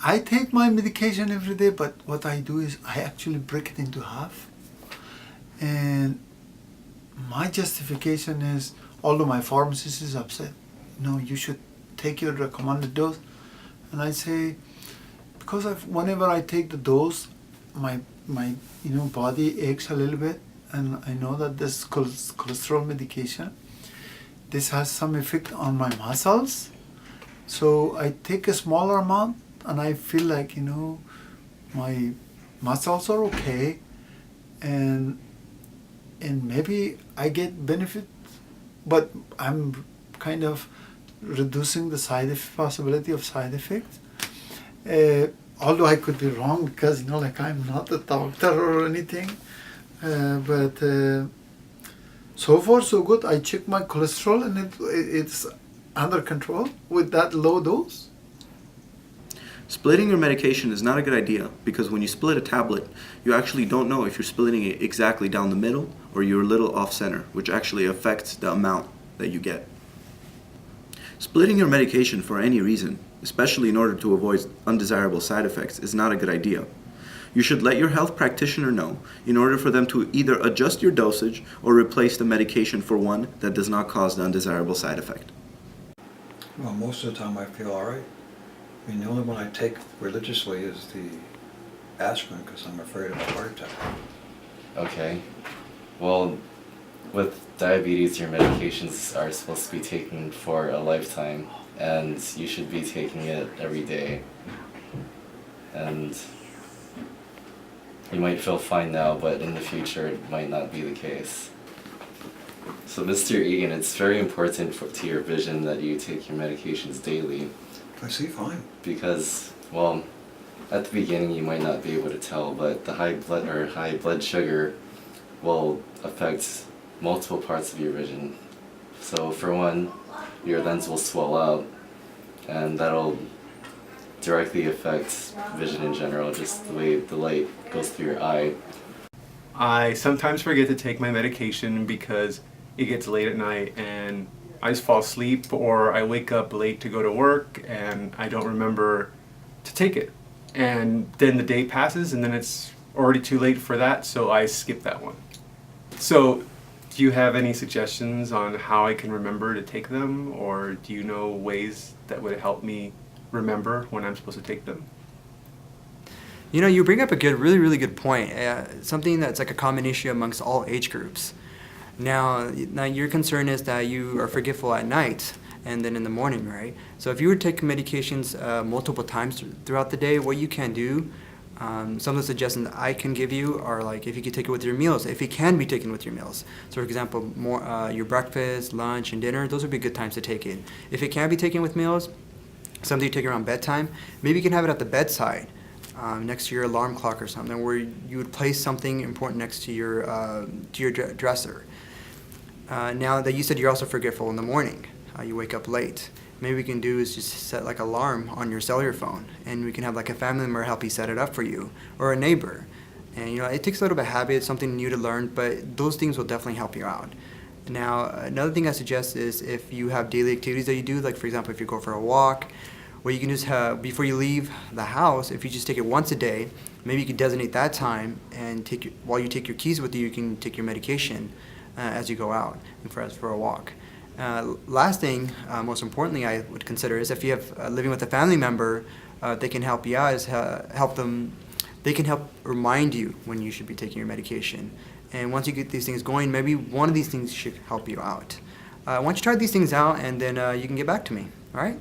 I take my medication every day, but what I do is I actually break it into half. And my justification is, although my pharmacist is upset, no, you should take your recommended dose. And I say, because whenever I take the dose, my body aches a little bit, and I know that this cholesterol medication, this has some effect on my muscles. So I take a smaller amount, and I feel like, my muscles are okay, and maybe I get benefit, but I'm kind of reducing the possibility of side effects. Although I could be wrong, because I'm not a doctor or anything, but so far so good. I check my cholesterol, and it's under control with that low dose. Splitting your medication is not a good idea, because when you split a tablet, you actually don't know if you're splitting it exactly down the middle or you're a little off center, which actually affects the amount that you get. Splitting your medication for any reason, especially in order to avoid undesirable side effects, is not a good idea. You should let your health practitioner know in order for them to either adjust your dosage or replace the medication for one that does not cause the undesirable side effect. Well, most of the time I feel all right. I mean, the only one I take religiously is the aspirin, because I'm afraid of a heart attack. Okay. Well, with diabetes, your medications are supposed to be taken for a lifetime, and you should be taking it every day. And you might feel fine now, but in the future it might not be the case. So Mr. Egan, it's very important to your vision that you take your medications daily. I see fine. Because, well, at the beginning you might not be able to tell, but the high blood sugar will affect multiple parts of your vision. So for one, your lens will swell up, and that'll directly affect vision in general, just the way the light goes through your eye. I sometimes forget to take my medication because it gets late at night and I just fall asleep, or I wake up late to go to work and I don't remember to take it. And then the day passes and then it's already too late for that, so I skip that one. So do you have any suggestions on how I can remember to take them, or do you know ways that would help me remember when I'm supposed to take them? You bring up a really good point. Something that's like a common issue amongst all age groups. Now your concern is that you are forgetful at night and then in the morning, right? So if you were taking medications multiple times throughout the day, what you can do, some of the suggestions I can give you are like if you could take it with your meals, if it can be taken with your meals. So for example, your breakfast, lunch, and dinner, those would be good times to take it. If it can be taken with meals, something you take around bedtime, maybe you can have it at the bedside. Next to your alarm clock or something, where you would place something important next to your dresser. Now that you said you're also forgetful in the morning, you wake up late. Maybe we can do is just set like alarm on your cellular phone, and we can have like a family member help you set it up for you, or a neighbor. And it takes a little bit of habit, it's something new to learn, but those things will definitely help you out. Now, another thing I suggest is if you have daily activities that you do, like for example, if you go for a walk, where you can just have, before you leave the house, if you just take it once a day, maybe you can designate that time, and while you take your keys with you, you can take your medication as you go out and for a walk. Last thing, most importantly, I would consider is if you have living with a family member, they can help you out. They can help remind you when you should be taking your medication. And once you get these things going, maybe one of these things should help you out. Why don't you try these things out, and then you can get back to me. All right?